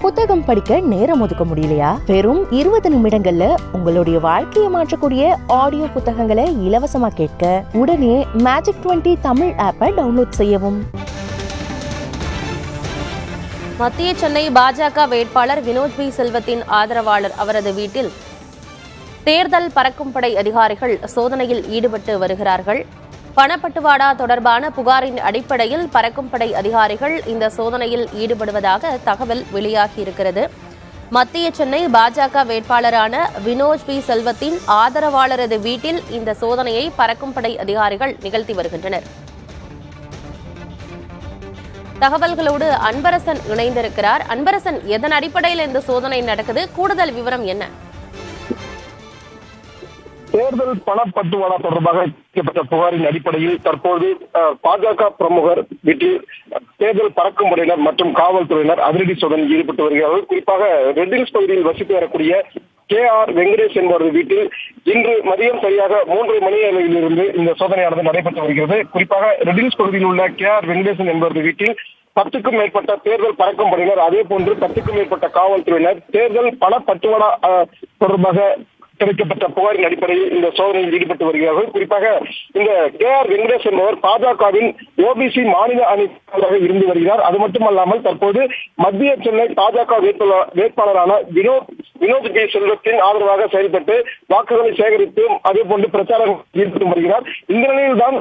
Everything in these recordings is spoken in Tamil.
புத்தகம் படிக்க நேரம் ஒதுக்க முடியலையா? வெறும் 20 நிமிடங்கள்ல உங்களுடைய வாழ்க்கையை மாற்றக்கூடிய ஆடியோ புத்தகங்களை இலவசமா கேட்க உடனே மேஜிக் 20 தமிழ் ஆப்பை டவுன்லோட் செய்யவும். மத்திய சென்னை பாஜக வேட்பாளர் வினோத் பி செல்வத்தின் ஆதரவாளர் அவரது வீட்டில் தேர்தல் பறக்கும் படை அதிகாரிகள் சோதனையில் ஈடுபட்டு வருகிறார்கள். பணப்பட்டுவாடா தொடர்பான புகாரின் அடிப்படையில் பறக்கும் படை அதிகாரிகள் இந்த சோதனையில் ஈடுபடுவதாக தகவல் வெளியாகியிருக்கிறது. மத்திய சென்னை பாஜக வேட்பாளரான வினோத் பி செல்வத்தின் ஆதரவாளரது வீட்டில் இந்த சோதனையை பறக்கும் படை அதிகாரிகள் நிகழ்த்தி வருகின்றனர். தகவல்களோடு அன்பரசன் இணைந்திருக்கிறார். அன்பரசன், எதன் அடிப்படையில் இந்த சோதனை நடக்குது? கூடுதல் விவரம் என்ன? தேர்தல் பணப்பட்டுவாடா தொடர்பாக அளிக்கப்பட்ட புகாரின் அடிப்படையில் தற்போது பாஜக பிரமுகர் வீட்டில் தேர்தல் பறக்கும் படையினர் மற்றும் காவல்துறையினர் அதிரடி சோதனையில் ஈடுபட்டு வருகிறார்கள். குறிப்பாக ரெட்டில்ஸ் பகுதியில் வசித்து வரக்கூடிய KR வெங்கடேஷ் என்பவரது வீட்டில் இன்று மதியம் சரியாக 3 மணி அளவிலிருந்து இந்த சோதனையானது நடைபெற்று வருகிறது. குறிப்பாக ரெட்டில்ஸ் பகுதியில் உள்ள KR வெங்கடேசன் என்பவரது வீட்டில் 10க்கும் மேற்பட்ட தேர்தல் பறக்கும் படையினர், அதே போன்று 10க்கும் மேற்பட்ட காவல்துறையினர் தேர்தல் பணப்பட்டுவாடா தொடர்பாக கிடைக்கப்பட்ட புகாரின் அடிப்படையில் இந்த சோதனையில் ஈடுபட்டு வருகிறார்கள். குறிப்பாக இந்த KR வெங்கடேஷ் என்பவர் பாஜகவின் OBC மாநில அணியாக இருந்து வருகிறார். அது மட்டுமல்லாமல் தற்போது மத்திய சென்னை பாஜக வேட்பாளரான வினோத் பி செல்வத்தின் ஆதரவாக செயல்பட்டு வாக்குகளை சேகரித்து அதே போன்று பிரச்சாரம் ஈடுபட்டு வருகிறார். இந்த நிலையில்தான்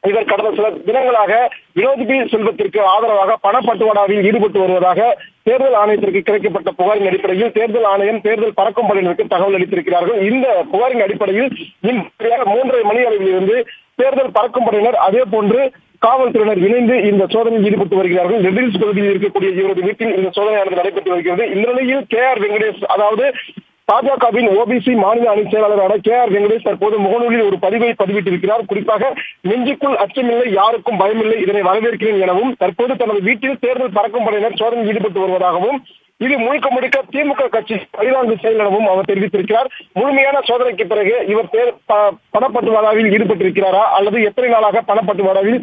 இவர் கடந்த சில தினங்களாக வினோத் பி செல்வத்திற்கு ஆதரவாக பணப்பட்டுவாடாவில் ஈடுபட்டு வருவதாக தேர்தல் ஆணையத்திற்கு கிடைக்கப்பட்ட புகாரின் அடிப்படையில் தேர்தல் ஆணையம் தேர்தல் பறக்கும் படையினருக்கு தகவல் அளித்திருக்கிறார்கள். இந்த புகாரின் அடிப்படையில் இன்று 3:30 மணி அளவிலிருந்து தேர்தல் பறக்கும் படையினர் அதே போன்று காவல்துறையினர் இணைந்து இந்த சோதனையில் ஈடுபட்டு வருகிறார்கள். ரெட்டில்ஸ் பகுதியில் இருக்கக்கூடிய இவரது வீட்டில் இந்த சோதனையானது நடைபெற்று வருகிறது. இந்த நிலையில் KR வெங்கடேஷ், அதாவது பாஜகவின் OBC மாநில அணி செயலாளரான KR வெங்கடேஷ் தற்போது முகநூலில் ஒரு பதிவை பதிவிட்டிருக்கிறார். குறிப்பாக நெஞ்சுக்குள் அச்சமில்லை, யாருக்கும் பயமில்லை, இதனை வரவேற்கிறேன் எனவும் தற்போது தனது வீட்டில் தேர்தல் பறக்கும் படையினர் சோதனையில் ஈடுபட்டு வருவதாகவும் இது முழுக்க திமுக கட்சி பழிவாங்கு செயல் எனவும் அவர் தெரிவித்திருக்கிறார். முழுமையான சோதனைக்கு பிறகு இவர் பணப்பட்டுவாடாவில் ஈடுபட்டிருக்கிறாரா அல்லது எத்தனை நாளாக பணப்பட்டுவாடாவில்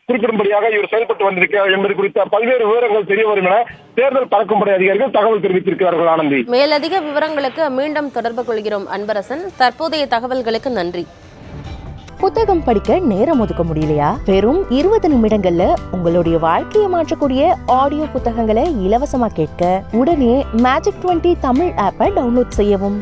குறிப்பிடும்படியாக இவர் செயல்பட்டு வந்திருக்கிறார் என்பது குறித்த பல்வேறு விவரங்கள் தெரிய வரும் என தேர்தல் பறக்கும் படை அதிகாரிகள் தகவல் தெரிவித்திருக்கிறார்கள். ஆனந்தி, மேலதிக விவரங்களுக்கு மீண்டும் தொடர்பு கொள்கிறோம் அன்பரசன். தற்போதைய தகவல்களுக்கு நன்றி. புத்தகம் படிக்க நேரம் ஒதுக்க முடியலையா? வெறும் 20 நிமிடங்கள்ல உங்களுடைய வாழ்க்கையை மாற்றக்கூடிய ஆடியோ புத்தகங்களை இலவசமா கேட்க உடனே மேஜிக் 20 தமிழ் ஆப்பை டவுன்லோட் செய்யவும்.